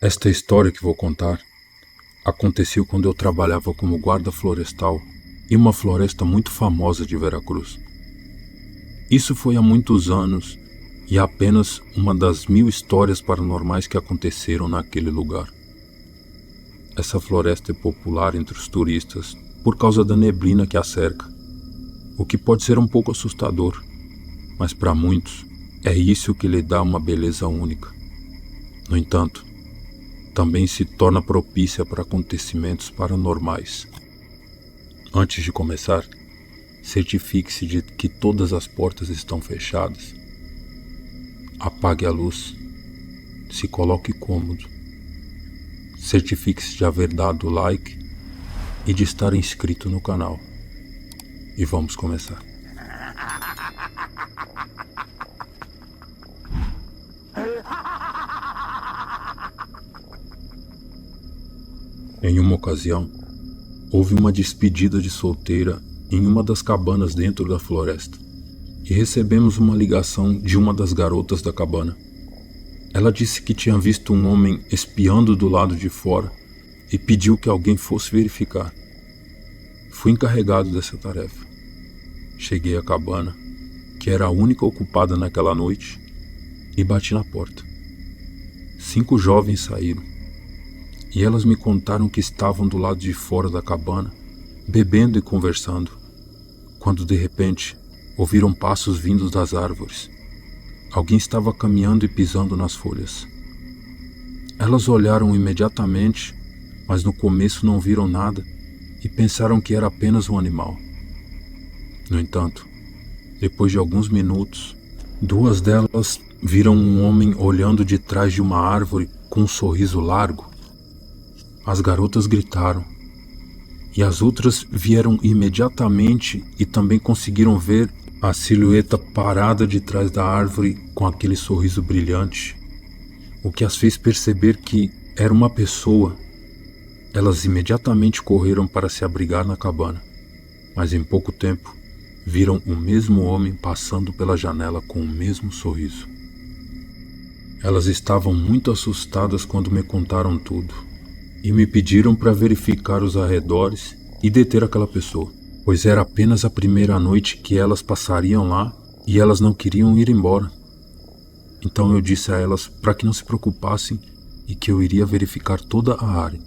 Esta história que vou contar aconteceu quando eu trabalhava como guarda florestal em uma floresta muito famosa de Veracruz. Isso foi há muitos anos e é apenas uma das 1000 histórias paranormais que aconteceram naquele lugar. Essa floresta é popular entre os turistas por causa da neblina que a cerca, o que pode ser um pouco assustador, mas para muitos é isso que lhe dá uma beleza única. No entanto, também se torna propícia para acontecimentos paranormais. Antes de começar, certifique-se de que todas as portas estão fechadas. Apague a luz. Se coloque cômodo. Certifique-se de haver dado like e de estar inscrito no canal. E vamos começar. Em uma ocasião, houve uma despedida de solteira em uma das cabanas dentro da floresta e recebemos uma ligação de uma das garotas da cabana. Ela disse que tinha visto um homem espiando do lado de fora e pediu que alguém fosse verificar. Fui encarregado dessa tarefa. Cheguei à cabana, que era a única ocupada naquela noite, e bati na porta. 5 jovens saíram. E elas me contaram que estavam do lado de fora da cabana, bebendo e conversando, quando de repente ouviram passos vindos das árvores. Alguém estava caminhando e pisando nas folhas. Elas olharam imediatamente, mas no começo não viram nada e pensaram que era apenas um animal. No entanto, depois de alguns minutos, 2 delas viram um homem olhando de trás de uma árvore com um sorriso largo. As garotas gritaram, e as outras vieram imediatamente e também conseguiram ver a silhueta parada de trás da árvore com aquele sorriso brilhante, o que as fez perceber que era uma pessoa. Elas imediatamente correram para se abrigar na cabana, mas em pouco tempo viram o mesmo homem passando pela janela com o mesmo sorriso. Elas estavam muito assustadas quando me contaram tudo e me pediram para verificar os arredores e deter aquela pessoa, pois era apenas a primeira noite que elas passariam lá e elas não queriam ir embora. Então eu disse a elas para que não se preocupassem e que eu iria verificar toda a área.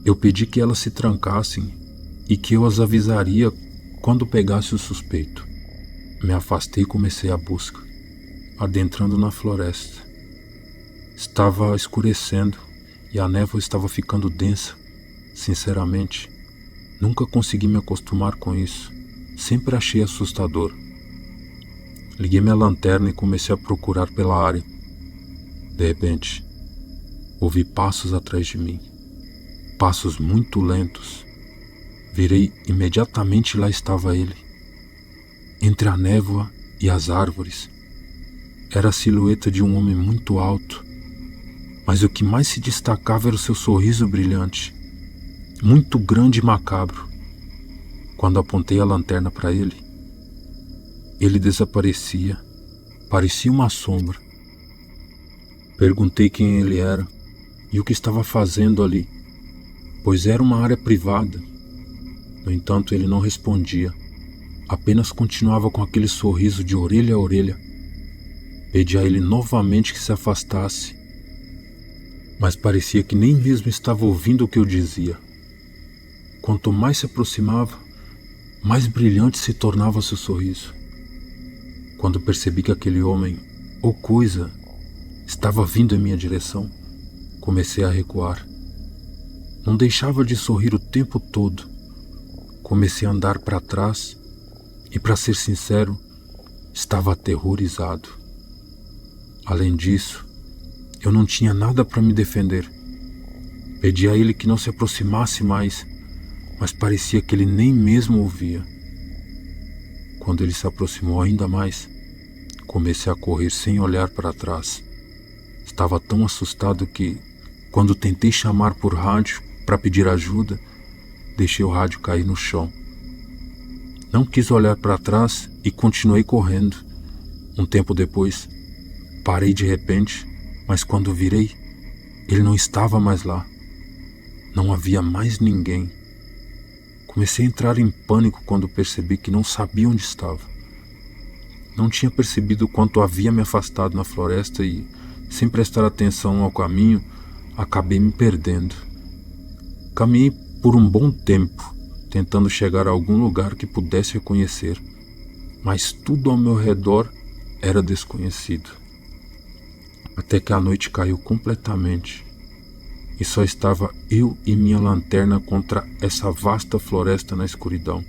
Eu pedi que elas se trancassem e que eu as avisaria quando pegasse o suspeito. Me afastei e comecei a busca, adentrando na floresta. Estava escurecendo e a névoa estava ficando densa. Sinceramente, nunca consegui me acostumar com isso. Sempre achei assustador. Liguei minha lanterna e comecei a procurar pela área. De repente, ouvi passos atrás de mim. Passos muito lentos. Virei imediatamente e lá estava ele. Entre a névoa e as árvores. Era a silhueta de um homem muito alto. Mas o que mais se destacava era o seu sorriso brilhante, muito grande e macabro. Quando apontei a lanterna para ele desaparecia, parecia uma sombra. Perguntei quem ele era e o que estava fazendo ali, pois era uma área privada. No entanto, ele não respondia, apenas continuava com aquele sorriso de orelha a orelha. Pedi a ele novamente que se afastasse, mas parecia que nem mesmo estava ouvindo o que eu dizia. Quanto mais se aproximava, mais brilhante se tornava seu sorriso. Quando percebi que aquele homem, ou coisa, estava vindo em minha direção, comecei a recuar. Não deixava de sorrir o tempo todo. Comecei a andar para trás e, para ser sincero, estava aterrorizado. Além disso, eu não tinha nada para me defender. Pedi a ele que não se aproximasse mais, mas parecia que ele nem mesmo ouvia. Quando ele se aproximou ainda mais, comecei a correr sem olhar para trás. Estava tão assustado que, quando tentei chamar por rádio para pedir ajuda, deixei o rádio cair no chão. Não quis olhar para trás e continuei correndo. Um tempo depois, parei de repente, mas quando virei, Ele não estava mais lá. Não havia mais ninguém. Comecei a entrar em pânico quando percebi que não sabia onde estava. Não tinha percebido o quanto havia me afastado na floresta e, sem prestar atenção ao caminho, acabei me perdendo. Caminhei por um bom tempo, tentando chegar a algum lugar que pudesse reconhecer, mas tudo ao meu redor era desconhecido. Até que a noite caiu completamente e só estava eu e minha lanterna contra essa vasta floresta na escuridão,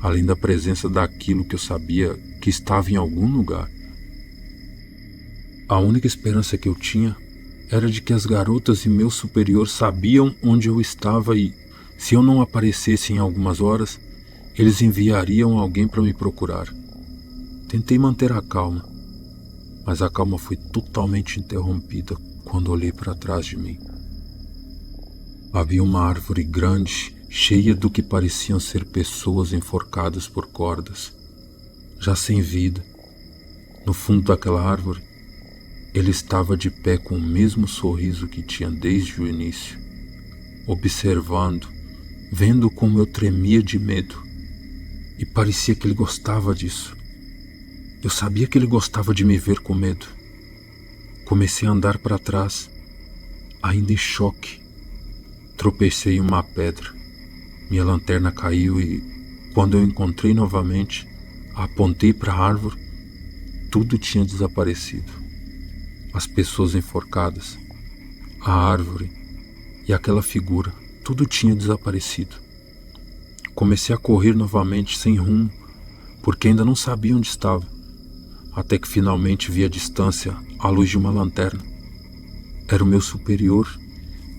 além da presença daquilo que eu sabia que estava em algum lugar. A única esperança que eu tinha era de que as garotas e meu superior sabiam onde eu estava e, se eu não aparecesse em algumas horas, eles enviariam alguém para me procurar. Tentei manter a calma, mas a calma foi totalmente interrompida quando olhei para trás de mim. Havia uma árvore grande, cheia do que pareciam ser pessoas enforcadas por cordas, já sem vida. No fundo daquela árvore, ele estava de pé com o mesmo sorriso que tinha desde o início, observando, vendo como eu tremia de medo, e parecia que ele gostava disso. Eu sabia que ele gostava de me ver com medo. Comecei a andar para trás, ainda em choque. Tropecei em uma pedra. Minha lanterna caiu e, quando eu encontrei novamente, apontei para a árvore, tudo tinha desaparecido. As pessoas enforcadas, a árvore e aquela figura, tudo tinha desaparecido. Comecei a correr novamente sem rumo, porque ainda não sabia onde estava, até que finalmente vi à distância a luz de uma lanterna. Era o meu superior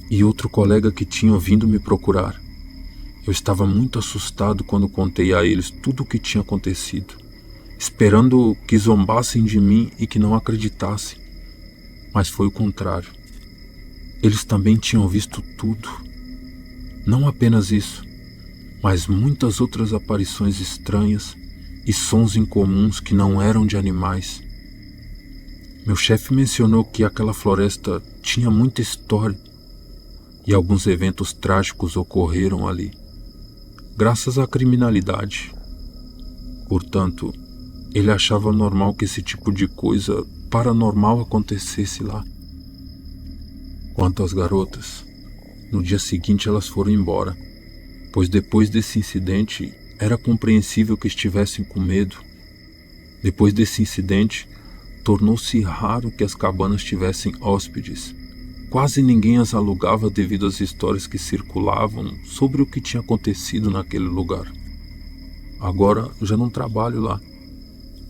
e outro colega que tinham vindo me procurar. Eu estava muito assustado quando contei a eles tudo o que tinha acontecido, esperando que zombassem de mim e que não acreditassem. Mas foi o contrário. Eles também tinham visto tudo. Não apenas isso, mas muitas outras aparições estranhas e sons incomuns que não eram de animais. Meu chefe mencionou que aquela floresta tinha muita história e alguns eventos trágicos ocorreram ali, graças à criminalidade. Portanto, ele achava normal que esse tipo de coisa paranormal acontecesse lá. Quanto às garotas, no dia seguinte elas foram embora, pois depois desse incidente era compreensível que estivessem com medo. Depois desse incidente, tornou-se raro que as cabanas tivessem hóspedes. Quase ninguém as alugava devido às histórias que circulavam sobre o que tinha acontecido naquele lugar. Agora já não trabalho lá,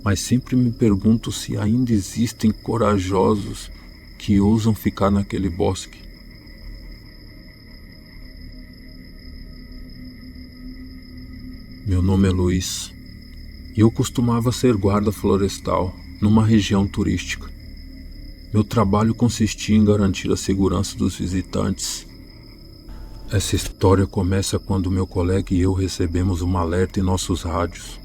mas sempre me pergunto se ainda existem corajosos que ousam ficar naquele bosque. Meu nome é Luiz e eu costumava ser guarda florestal numa região turística. Meu trabalho consistia em garantir a segurança dos visitantes. Essa história começa quando meu colega e eu recebemos um alerta em nossos rádios.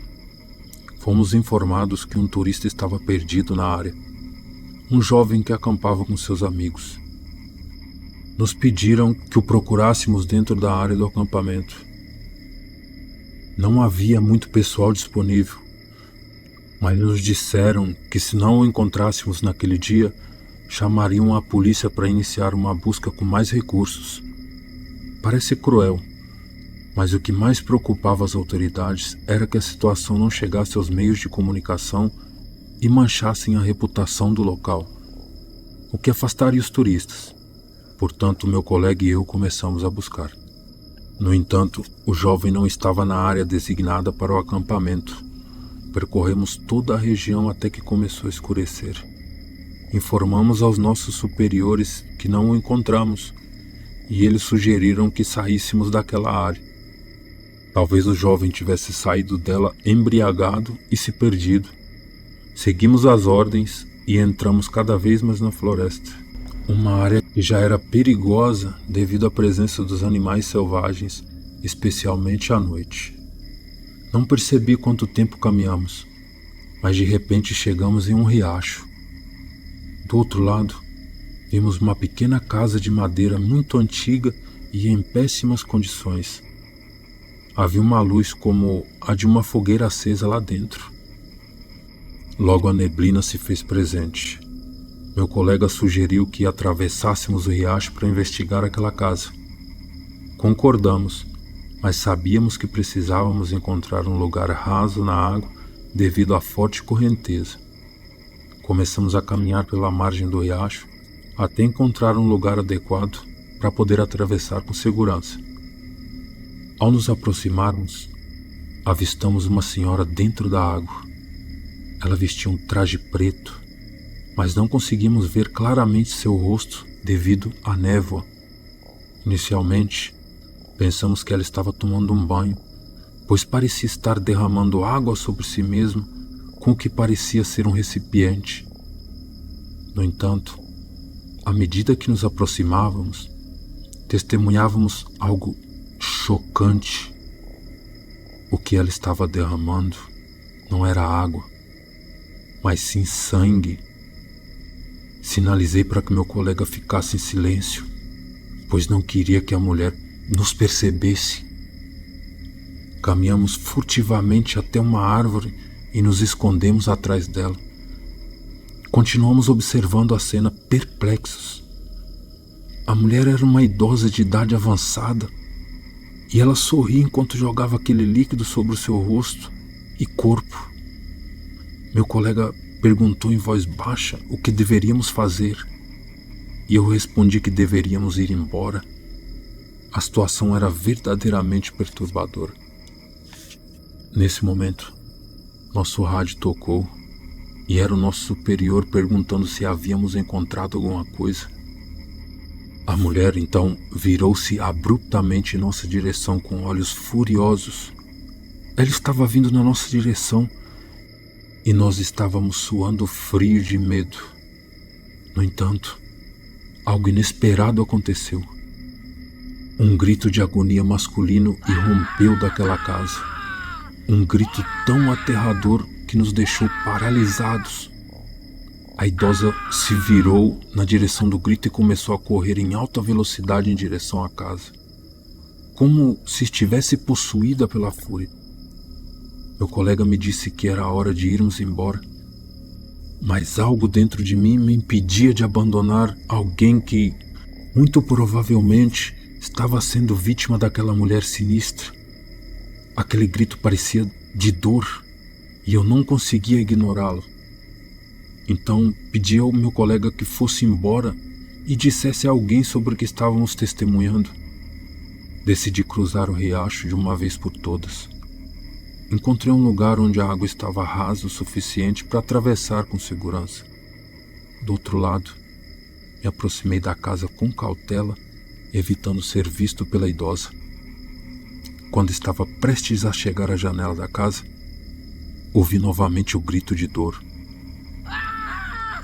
Fomos informados que um turista estava perdido na área, um jovem que acampava com seus amigos. Nos pediram que o procurássemos dentro da área do acampamento. Não havia muito pessoal disponível, mas nos disseram que se não o encontrássemos naquele dia, chamariam a polícia para iniciar uma busca com mais recursos. Parece cruel, mas o que mais preocupava as autoridades era que a situação não chegasse aos meios de comunicação e manchassem a reputação do local, o que afastaria os turistas. Portanto, meu colega e eu começamos a buscar. No entanto, o jovem não estava na área designada para o acampamento. Percorremos toda a região até que começou a escurecer. Informamos aos nossos superiores que não o encontramos e eles sugeriram que saíssemos daquela área. Talvez o jovem tivesse saído dela embriagado e se perdido. Seguimos as ordens e entramos cada vez mais na floresta. Uma área que já era perigosa devido à presença dos animais selvagens, especialmente à noite. Não percebi quanto tempo caminhamos, mas de repente chegamos em um riacho. Do outro lado, vimos uma pequena casa de madeira muito antiga e em péssimas condições. Havia uma luz como a de uma fogueira acesa lá dentro. Logo a neblina se fez presente. Meu colega sugeriu que atravessássemos o riacho para investigar aquela casa. Concordamos, mas sabíamos que precisávamos encontrar um lugar raso na água devido à forte correnteza. Começamos a caminhar pela margem do riacho até encontrar um lugar adequado para poder atravessar com segurança. Ao nos aproximarmos, avistamos uma senhora dentro da água. Ela vestia um traje preto, mas não conseguimos ver claramente seu rosto devido à névoa. Inicialmente, pensamos que ela estava tomando um banho, pois parecia estar derramando água sobre si mesma com o que parecia ser um recipiente. No entanto, à medida que nos aproximávamos, testemunhávamos algo chocante. O que ela estava derramando não era água, mas sim sangue. Sinalizei para que meu colega ficasse em silêncio, pois não queria que a mulher nos percebesse. Caminhamos furtivamente até uma árvore e nos escondemos atrás dela. Continuamos observando a cena perplexos. A mulher era uma idosa de idade avançada e ela sorria enquanto jogava aquele líquido sobre o seu rosto e corpo. Meu colega perguntou em voz baixa o que deveríamos fazer e eu respondi que deveríamos ir embora. A situação era verdadeiramente perturbadora. Nesse momento, nosso rádio tocou e era o nosso superior perguntando se havíamos encontrado alguma coisa. A mulher então virou-se abruptamente em nossa direção com olhos furiosos. Ela estava vindo na nossa direção e nós estávamos suando frio de medo. No entanto, algo inesperado aconteceu. Um grito de agonia masculino irrompeu daquela casa. Um grito tão aterrador que nos deixou paralisados. A idosa se virou na direção do grito e começou a correr em alta velocidade em direção à casa, como se estivesse possuída pela fúria. Meu colega me disse que era a hora de irmos embora, mas algo dentro de mim me impedia de abandonar alguém que, muito provavelmente, estava sendo vítima daquela mulher sinistra. Aquele grito parecia de dor e eu não conseguia ignorá-lo. Então pedi ao meu colega que fosse embora e dissesse a alguém sobre o que estávamos testemunhando. Decidi cruzar o riacho de uma vez por todas. Encontrei um lugar onde a água estava rasa o suficiente para atravessar com segurança. Do outro lado, me aproximei da casa com cautela, evitando ser visto pela idosa. Quando estava prestes a chegar à janela da casa, ouvi novamente o grito de dor.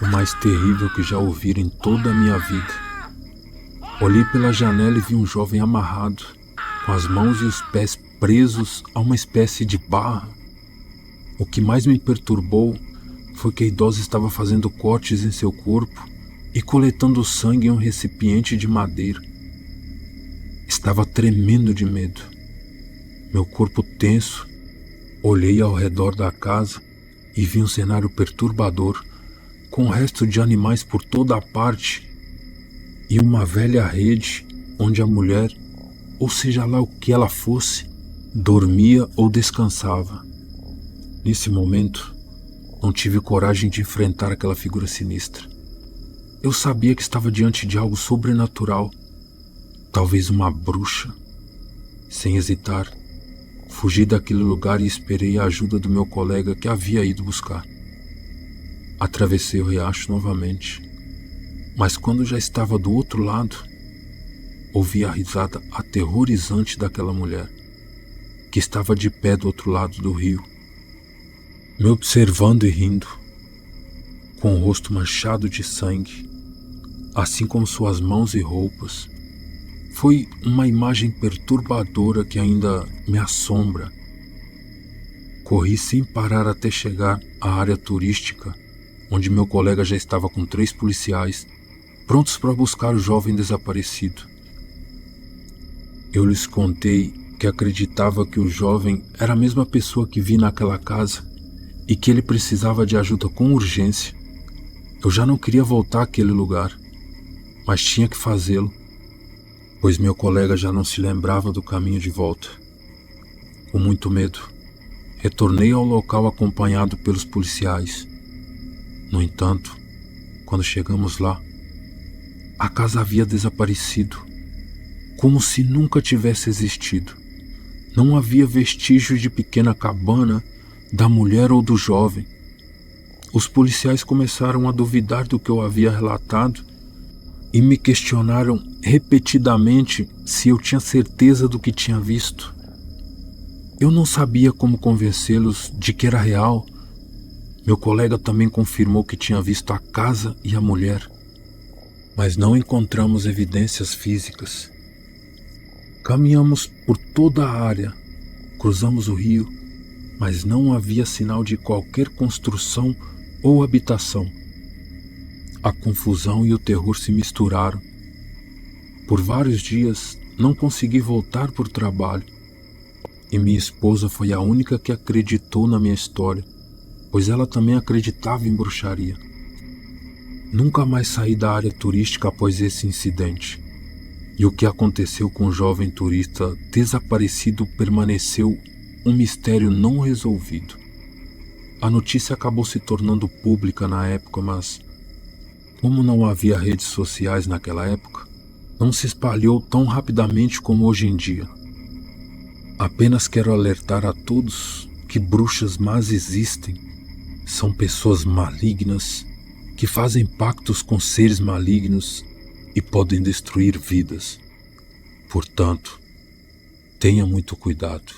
O mais terrível que já ouvira em toda a minha vida. Olhei pela janela e vi um jovem amarrado, com as mãos e os pés presos a uma espécie de barra. O que mais me perturbou foi que a idosa estava fazendo cortes em seu corpo e coletando sangue em um recipiente de madeira. Estava tremendo de medo. Meu corpo tenso, olhei ao redor da casa e vi um cenário perturbador, com o resto de animais por toda a parte e uma velha rede onde a mulher, ou seja lá o que ela fosse, dormia ou descansava. Nesse momento, não tive coragem de enfrentar aquela figura sinistra. Eu sabia que estava diante de algo sobrenatural, talvez uma bruxa. Sem hesitar, fugi daquele lugar e esperei a ajuda do meu colega que havia ido buscar. Atravessei o riacho novamente, mas quando já estava do outro lado, ouvi a risada aterrorizante daquela mulher, que estava de pé do outro lado do rio, me observando e rindo, com o rosto manchado de sangue, assim como suas mãos e roupas. Foi uma imagem perturbadora que ainda me assombra. Corri sem parar até chegar à área turística, onde meu colega já estava com 3 policiais prontos para buscar o jovem desaparecido. Eu lhes contei que acreditava que o jovem era a mesma pessoa que vi naquela casa e que ele precisava de ajuda com urgência. Eu já não queria voltar àquele lugar, mas tinha que fazê-lo, pois meu colega já não se lembrava do caminho de volta. Com muito medo, retornei ao local acompanhado pelos policiais. No entanto, quando chegamos lá, a casa havia desaparecido, como se nunca tivesse existido. Não havia vestígio de pequena cabana, da mulher ou do jovem. Os policiais começaram a duvidar do que eu havia relatado e me questionaram repetidamente se eu tinha certeza do que tinha visto. Eu não sabia como convencê-los de que era real. Meu colega também confirmou que tinha visto a casa e a mulher, mas não encontramos evidências físicas. Caminhamos por toda a área, cruzamos o rio, mas não havia sinal de qualquer construção ou habitação. A confusão e o terror se misturaram. Por vários dias não consegui voltar por trabalho, e minha esposa foi a única que acreditou na minha história, pois ela também acreditava em bruxaria. Nunca mais saí da área turística após esse incidente, e o que aconteceu com o jovem turista desaparecido permaneceu um mistério não resolvido. A notícia acabou se tornando pública na época, mas como não havia redes sociais naquela época, não se espalhou tão rapidamente como hoje em dia. Apenas quero alertar a todos que bruxas más existem. São pessoas malignas que fazem pactos com seres malignos e podem destruir vidas. Portanto, tenha muito cuidado.